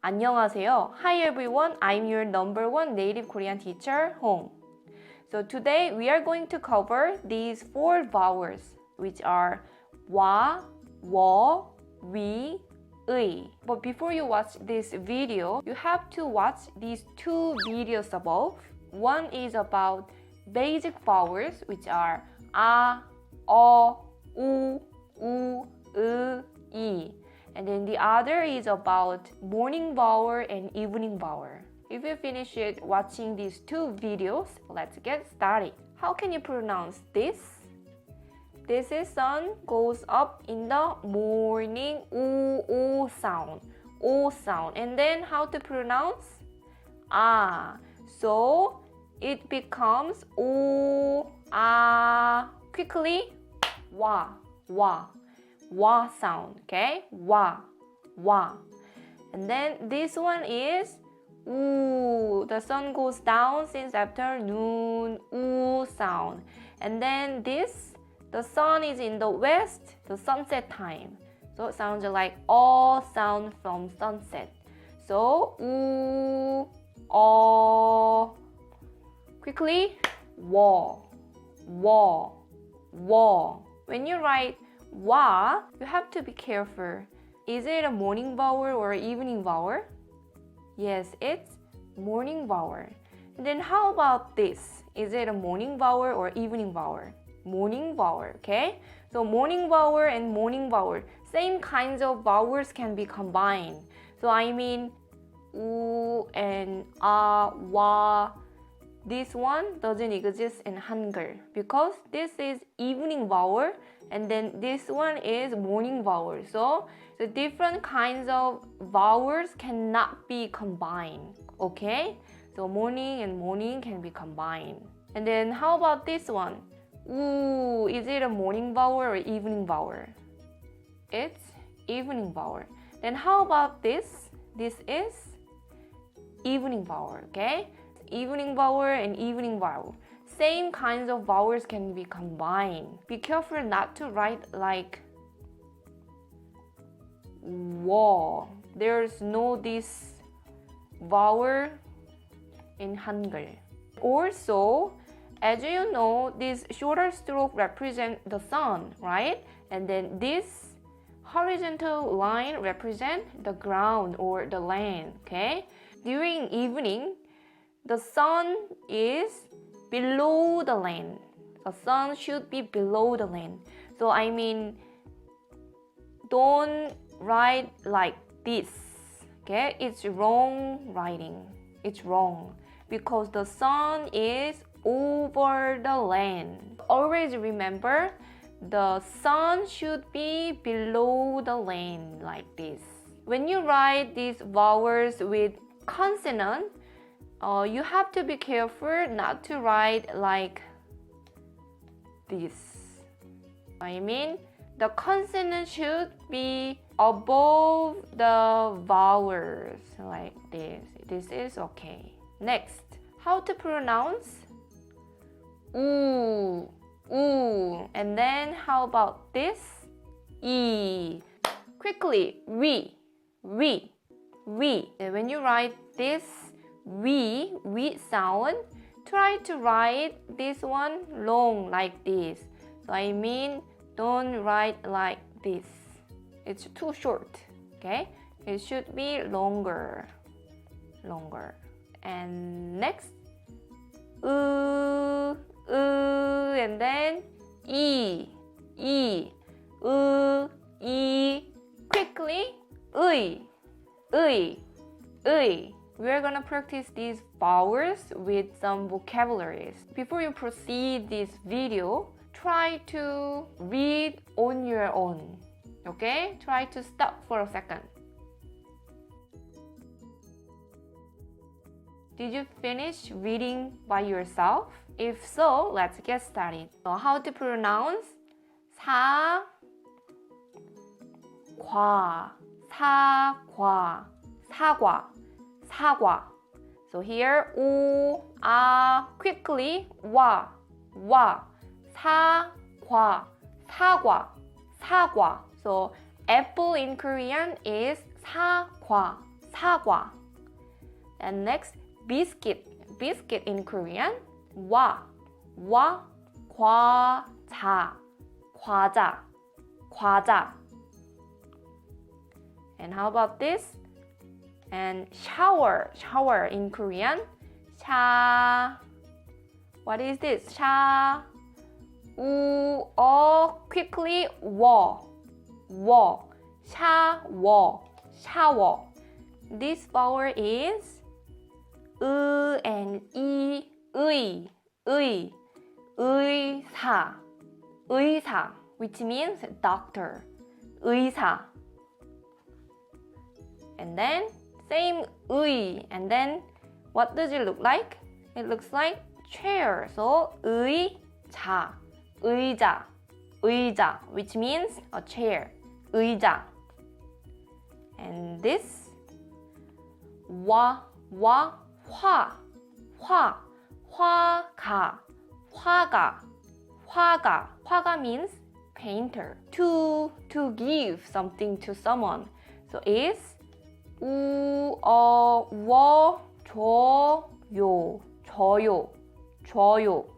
안녕하세요. Hi everyone, I'm your number one native Korean teacher, Hong. So today we are going to cover these 4 vowels, which are 와, 워, 위, 의. But before you watch this video, you have to watch these 2 videos above. One is about basic vowels, which are a, u, i. And then the other is about morning vowel and evening vowel. If you finish it watching these 2 videos, let's get started. How can you pronounce this? This is sun goes up in the morning, o sound, o sound. And then how to pronounce? Ah. So it becomes o, ah. Quickly, wa sound, okay? Wa. And then this one is 우. The sun goes down since afternoon, 우 sound. And then this, the sun is in the west, the sunset time. So it sounds like all sound from sunset. So 우, quickly, 워. When you write 와, you have to be careful. Is it a morning vowel or evening vowel? Yes, it's morning vowel. And then how about this? Is it a morning vowel or evening vowel? Morning vowel, okay? So morning vowel and morning vowel, same kinds of vowels can be combined. So I mean, 우 and 아, 와. This one doesn't exist in Hangeul because this is evening vowel and then this one is morning vowel. So the different kinds of vowels cannot be combined, okay? So morning and morning can be combined. And then how about this one? 우, is it a morning vowel or evening vowel? It's evening vowel. Then how about this? This is evening vowel, okay? Evening vowel and evening vowel. Same kinds of vowels can be combined. Be careful not to write like 워. There's no this vowel in Hangeul. Also, as you know, this shorter stroke represent the sun, right? And then this horizontal line represent the ground or the land, okay? During evening, the sun is below the land. The sun should be below the land. So I mean, don't write like this. Okay? It's wrong writing. It's wrong. Because the sun is over the land. Always remember, the sun should be below the land like this. When you write these vowels with consonant, you have to be careful not to write like this. I mean, the consonant should be above the vowels like this. This is okay. Next, how to pronounce 우. And then how about this? 이. Quickly, 위. And when you write this we sound, try to write this one long like this. So I mean, don't write like this. It's too short, okay? It should be longer. And next, and then 이. Quickly, 의. We're gonna practice these vowels with some vocabularies. Before you proceed this video, try to read on your own. Okay? Try to stop for a second. Did you finish reading by yourself? If so, let's get started. So how to pronounce 사과. So here, 오, 아, quickly, 와, 사과. So apple in Korean is 사과. 사과. And next, biscuit. Biscuit in Korean, 와, 과자, 과자. And how about this? And shower in Korean, 샤. What is this? 샤. quickly, shower. This vowel is and 의사, which means doctor, 의사. And then same and then what does it look like? It looks like chair. So 의자, which means a chair, 의자. And this 화가 means painter, to give something to someone. So it's 줘요.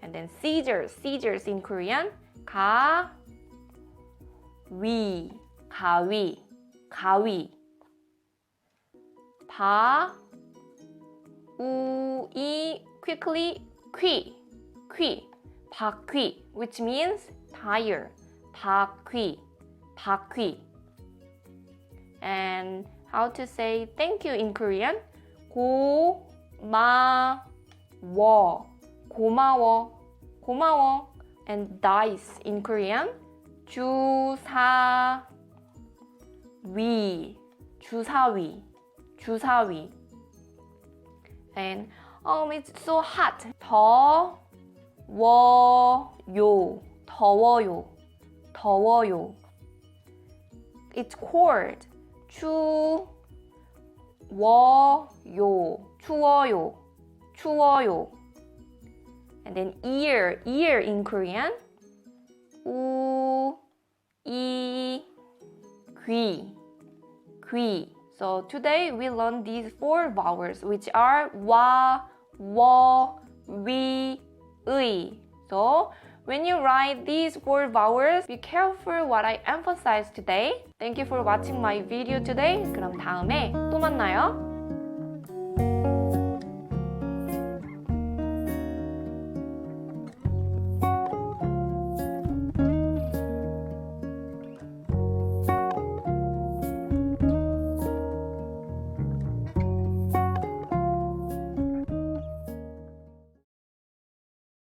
And then scissors in Korean, 가위. quickly, 바퀴, which means tire, 바퀴. And how to say thank you in Korean? 고마워. And dice in Korean, 주사위. And it's so hot. 더워요. It's cold. 추워요. And then ear in Korean, 귀. So today we learned these 4 vowels, which are 와, 위, 의. So when you write these 4 vowels, be careful what I emphasized today. Thank you for watching my video today. 그럼 다음에 또 만나요.